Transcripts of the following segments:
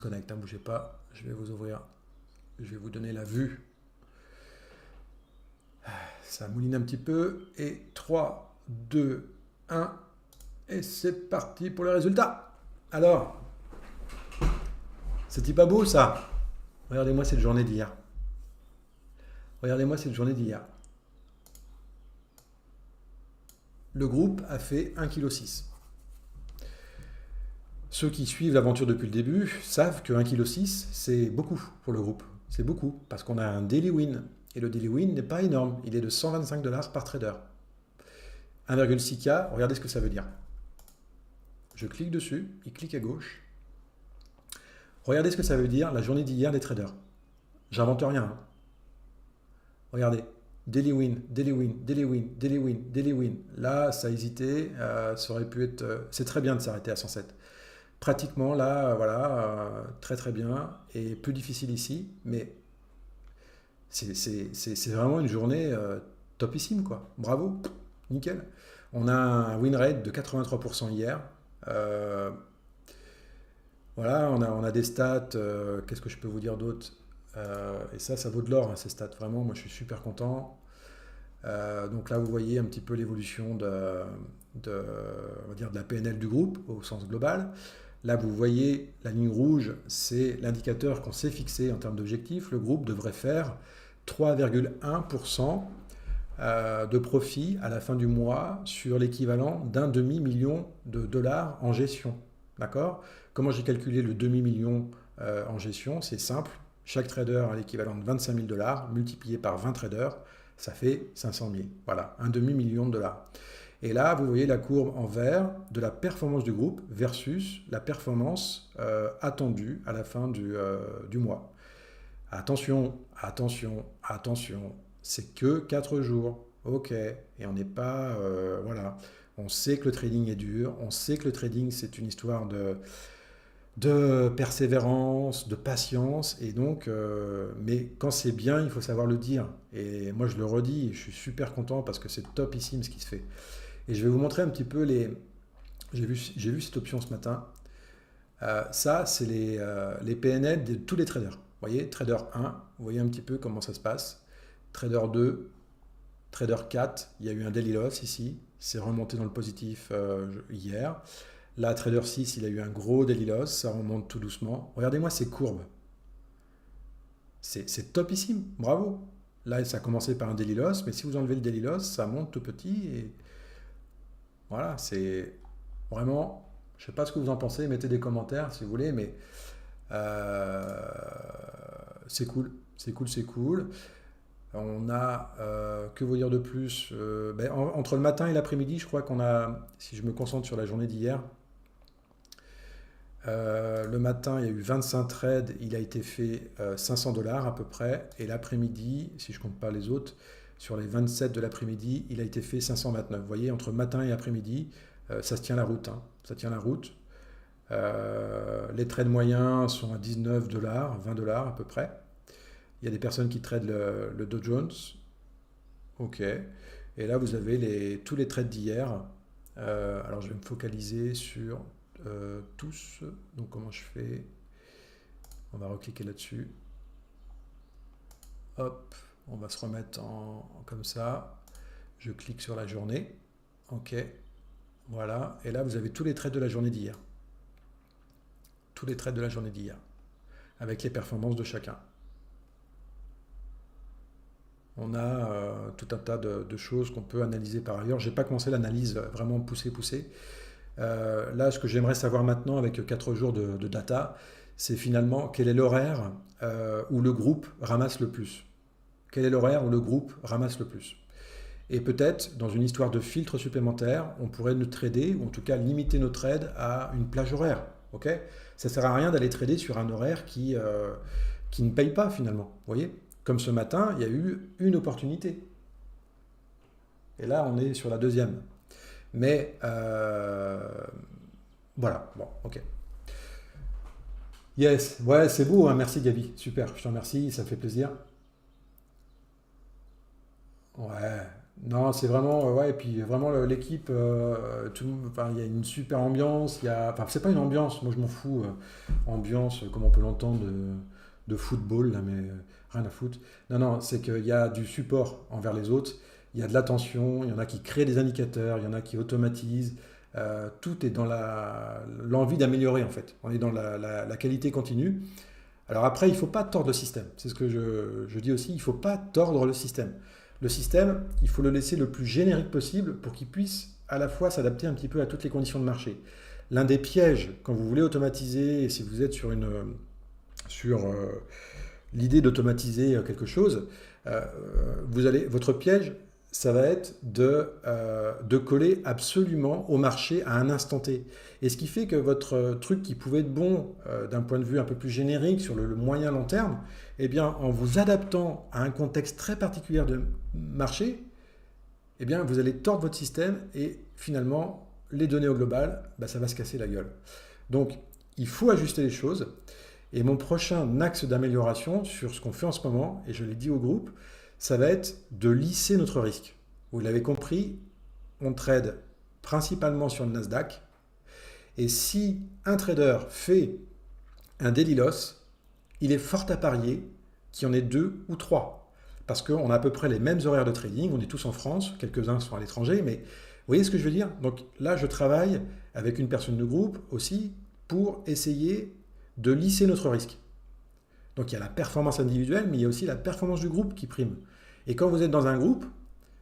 Connect, hein, bougez pas, je vais vous ouvrir, je vais vous donner la vue. Ça mouline un petit peu, et 3, 2, 1, et c'est parti pour les résultats. Alors, c'est pas beau ça? Regardez-moi cette journée d'hier. Regardez-moi cette journée d'hier. Le groupe a fait 1,6 kg. Ceux qui suivent l'aventure depuis le début savent que 1,6 kg, c'est beaucoup pour le groupe. C'est beaucoup, parce qu'on a un daily win. Et le daily win n'est pas énorme, il est de 125 $ par trader. 1,6 K, regardez ce que ça veut dire. Je clique dessus, il clique à gauche. Regardez ce que ça veut dire la journée d'hier des traders. J'invente rien, hein. Regardez, daily win, daily win, daily win, daily win, daily win. Là, ça a hésité, ça aurait pu être... c'est très bien de s'arrêter à 107. Pratiquement, là, voilà, très très bien, et plus difficile ici, mais c'est vraiment une journée topissime, quoi. Bravo, nickel. On a un win rate de 83% hier. Euh, voilà, on a des stats. Qu'est-ce que je peux vous dire d'autre? Et ça vaut de l'or, hein, ces stats. Vraiment, moi, je suis super content. Donc là, vous voyez un petit peu l'évolution on va dire de la PNL du groupe au sens global. Là, vous voyez la ligne rouge, c'est l'indicateur qu'on s'est fixé en termes d'objectifs. Le groupe devrait faire 3,1% de profit à la fin du mois sur l'équivalent d'un demi-million de dollars en gestion. D'accord? Comment j'ai calculé le demi-million en gestion? C'est simple. Chaque trader a l'équivalent de 25 000 $ multiplié par 20 traders, ça fait 500 000. Voilà, un demi-million de dollars. Et là, vous voyez la courbe en vert de la performance du groupe versus la performance attendue à la fin du mois. Attention, attention, attention, c'est que 4 jours. Ok, et on n'est pas... voilà, on sait que le trading est dur, on sait que le trading c'est une histoire de persévérance, de patience, et donc, mais quand c'est bien, il faut savoir le dire. Et moi je le redis, je suis super content parce que c'est topissime ce qui se fait. Et je vais vous montrer un petit peu les... J'ai vu cette option ce matin. Ça, c'est les PNL de tous les traders. Vous voyez, trader 1, vous voyez un petit peu comment ça se passe. Trader 2, trader 4, il y a eu un daily loss ici. C'est remonté dans le positif hier. Là, trader 6, il a eu un gros daily loss. Ça remonte tout doucement. Regardez-moi ces courbes. C'est topissime. Bravo. Là, ça a commencé par un daily loss. Mais si vous enlevez le daily loss, ça monte tout petit. Et voilà, c'est vraiment... Je ne sais pas ce que vous en pensez. Mettez des commentaires si vous voulez. Mais Euh, c'est cool, c'est cool, c'est cool. On a, que vous dire de plus? Entre le matin et l'après-midi, je crois qu'on a, si je me concentre sur la journée d'hier, le matin, il y a eu 25 trades, il a été fait 500 $ à peu près. Et l'après-midi, si je compte pas les autres, sur les 27 de l'après-midi, il a été fait 529. Vous voyez, entre matin et après-midi, ça se tient la route, hein. Ça tient la route. Les trades moyens sont à 19 $, 20 $ à peu près. Il y a des personnes qui tradent le Dow Jones. Ok. Et là, vous avez tous les trades d'hier. Alors, je vais me focaliser sur tous. Donc, comment je fais? On va recliquer là-dessus. Hop. On va se remettre comme ça. Je clique sur la journée. Ok. Voilà. Et là, vous avez tous les trades de la journée d'hier. Tous les trades de la journée d'hier. Avec les performances de chacun. On a tout un tas de choses qu'on peut analyser par ailleurs. Je n'ai pas commencé l'analyse vraiment poussée. Là, ce que j'aimerais savoir maintenant avec 4 jours de data, c'est finalement quel est l'horaire où le groupe ramasse le plus. Quel est l'horaire où le groupe ramasse le plus? Et peut-être, dans une histoire de filtre supplémentaire, on pourrait nous trader, ou en tout cas limiter nos trades à une plage horaire. Ok? Ça ne sert à rien d'aller trader sur un horaire qui ne paye pas finalement. Vous voyez? Comme ce matin, il y a eu une opportunité. Et là, on est sur la deuxième. Mais voilà, bon, ok. Yes, ouais, c'est beau, hein, merci Gabi, super, je te remercie, ça me fait plaisir. Ouais, Non, c'est vraiment, ouais, et puis vraiment l'équipe, enfin, il y a une super ambiance, enfin, c'est pas une ambiance, moi je m'en fous, ambiance, comme on peut l'entendre, de football, là, mais rien à foutre. Non, non, c'est qu'il y a du support envers les autres, il y a de l'attention, il y en a qui créent des indicateurs, il y en a qui automatisent, tout est dans l'envie d'améliorer, en fait. On est dans la qualité continue. Alors après, il ne faut pas tordre le système. C'est ce que je dis aussi, il ne faut pas tordre le système. Le système, il faut le laisser le plus générique possible pour qu'il puisse à la fois s'adapter un petit peu à toutes les conditions de marché. L'un des pièges, quand vous voulez automatiser, et si vous êtes sur l'idée d'automatiser quelque chose, votre piège, ça va être de coller absolument au marché à un instant T. Et ce qui fait que votre truc qui pouvait être bon d'un point de vue un peu plus générique sur le moyen long terme, eh bien, en vous adaptant à un contexte très particulier de marché, eh bien, vous allez tordre votre système et finalement, les données au global, bah, ça va se casser la gueule. Donc, il faut ajuster les choses. Et mon prochain axe d'amélioration sur ce qu'on fait en ce moment, et je l'ai dit au groupe, ça va être de lisser notre risque. Vous l'avez compris, on trade principalement sur le Nasdaq. Et si un trader fait un daily loss, il est fort à parier qu'il y en ait deux ou trois. Parce qu'on a à peu près les mêmes horaires de trading, on est tous en France, quelques-uns sont à l'étranger, mais vous voyez ce que je veux dire? Donc là, je travaille avec une personne de groupe aussi pour essayer de lisser notre risque. Donc il y a la performance individuelle, mais il y a aussi la performance du groupe qui prime. Et quand vous êtes dans un groupe,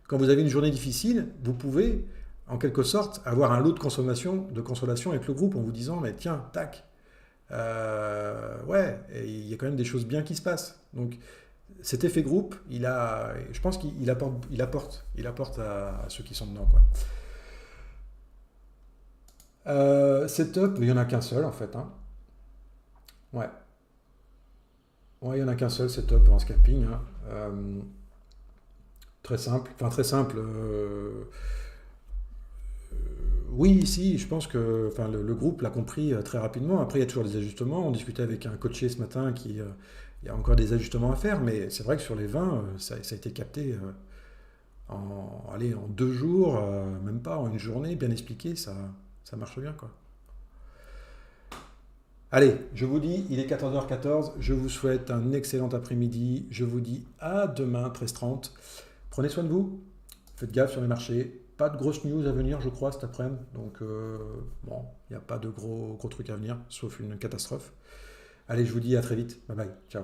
quand vous avez une journée difficile, vous pouvez en quelque sorte avoir un lot de consolation avec le groupe en vous disant, mais tiens, tac, ouais, il y a quand même des choses bien qui se passent. Donc cet effet groupe, je pense qu'il apporte à ceux qui sont dedans, quoi. Setup, mais il n'y en a qu'un seul en fait, hein. Ouais, ouais, il n'y en a qu'un seul setup en scalping, hein. Très simple, enfin très simple. Oui, si, je pense que enfin, le groupe l'a compris très rapidement. Après, il y a toujours des ajustements. On discutait avec un coaché ce matin il y a encore des ajustements à faire, mais c'est vrai que sur les 20, ça a été capté allez, en 2 jours, même pas en une journée, bien expliqué, ça marche bien, quoi. Allez, je vous dis, il est 14h14, je vous souhaite un excellent après-midi, je vous dis à demain, 13h30. Prenez soin de vous, faites gaffe sur les marchés, pas de grosses news à venir, je crois, cet après-midi, donc bon, il n'y a pas de gros trucs à venir, sauf une catastrophe. Allez, je vous dis à très vite, bye bye, ciao.